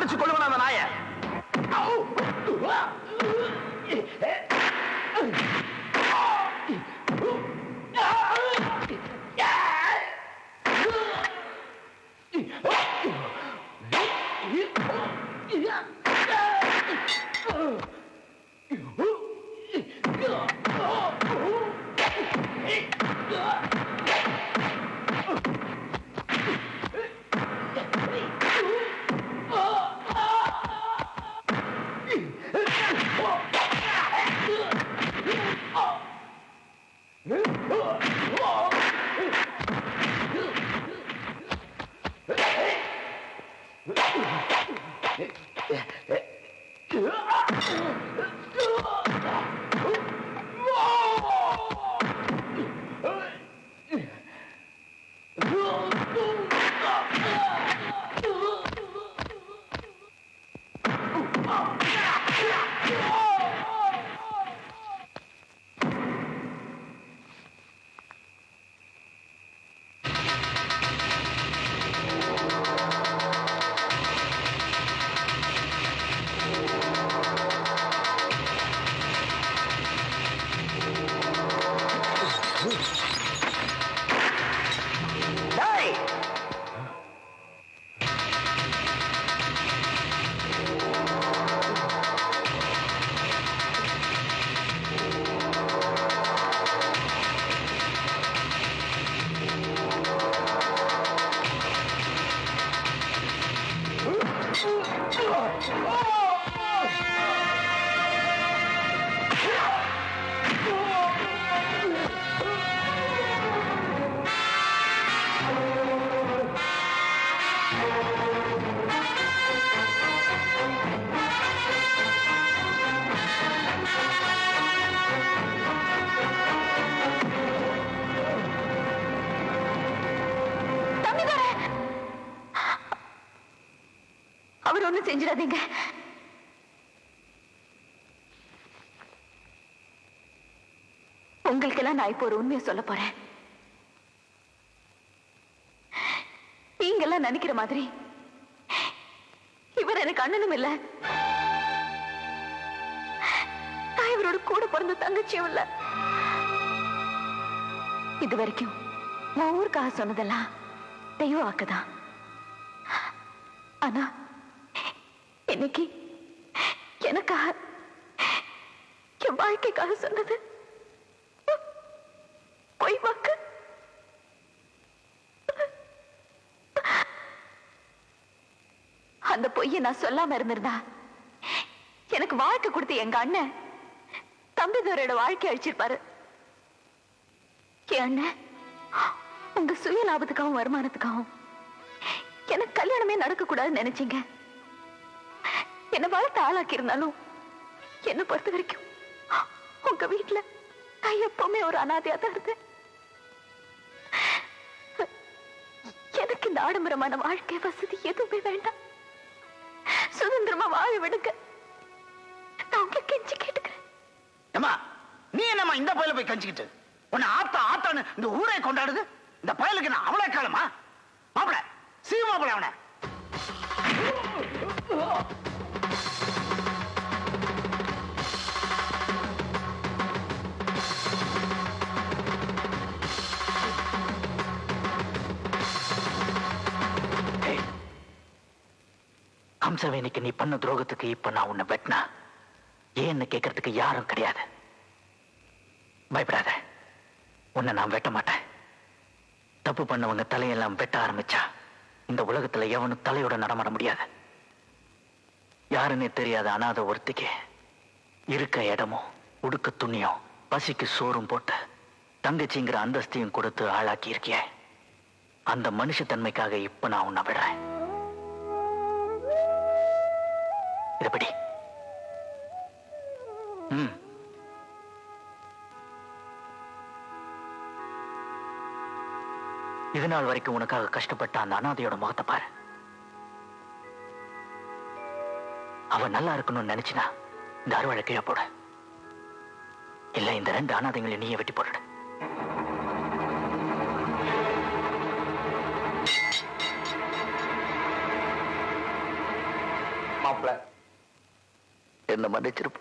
சாவடிச்சு கொள்ளுவேன் அந்த நாயை. செஞ்சிடாதீங்க. உங்களுக்கெல்லாம் நான் இப்போ ஒரு உண்மையை சொல்ல போறேன். நீங்கெல்லாம் நினைக்கிற மாதிரி இவர் எனக்கு அண்ணனும் இல்ல, நான் இவரோட கூட பிறந்த தங்கச்சியும் இல்ல. இது வரைக்கும் நான் ஊருக்காக சொன்னதெல்லாம் தெய்வ வாக்குதான். ஆனா இன்னைக்கு எனக்காக, என் வாழ்க்கைக்காக சொன்னது பொய் வாக்கு. அந்த பொய்யை நான் சொல்லாம இருந்திருந்தா எனக்கு வாழ்க்கை கொடுத்து எங்க அண்ணன் தம்பிதோரோட வாழ்க்கை அழிச்சிருப்பாரு. என் அண்ணன் உங்க சுய லாபத்துக்காகவும் வருமானத்துக்காகவும் எனக்கு கல்யாணமே நடக்க கூடாதுன்னு நினைச்சீங்க. என்ன வளர்த்து ஆளாக்கி இருந்தாலும் என்ன பொறுத்த வரைக்கும் உங்க வீட்டுல நான் எப்பவுமே ஒரு அனாதையா தான் இருந்தேன். எனக்கு இந்த ஆடம்பரமான வாழ்க்கை வசதி எதுவுமே வேண்டாம். சுதந்திரமா வாழ விடுங்க. நான் உங்களை கெஞ்சி கேட்டுக்கிறேன். நீ என்னம்மா இந்த பயல போய் கஞ்சிக்கிட்டு உன்னை ஆத்தா ஆத்தான்னு இந்த ஊரை கொண்டாடுது? இந்த பயலுக்கு நான் அவ்வளவு காலமா? மாப்பிள சீமாப்பிள அவனை ஹம்சவேணிக்கு நீ பண்ண துரோகத்துக்கு இப்ப நான் உன்னை வெட்டினா ஏன்னு கேட்கறதுக்கு யாரும் கிடையாது. பயப்படாத, உன்னை நான் வெட்ட மாட்டேன். தப்பு பண்ணவங்க தலையெல்லாம் வெட்ட ஆரம்பிச்சா இந்த உலகத்துல எவனும் தலையோட நடமாட முடியாது. யாருன்னே தெரியாத அனாதை ஒருத்திக்கு இருக்க இடமும் உடுக்க துணியும் பசிக்கு சோறும் போட்டு தங்கச்சிங்கிற அந்தஸ்தையும் கொடுத்து ஆளாக்கி இருக்கிய அந்த மனுஷத்தன்மைக்காக இப்ப நான் உன்னை விடுறேன். இதப்படி இது நாள் வரைக்கும் உனக்காக கஷ்டப்பட்ட அந்த அனாதையோட முகத்தை பாரு. அவ நல்லா இருக்கணும்னு நினைச்சினா இந்த அறுவாழை கீழே போட, இல்ல இந்த 2 அனாதைங்களை நீயே வெட்டி போட்டுடு. என்ன மன்னிச்சிருப்ப.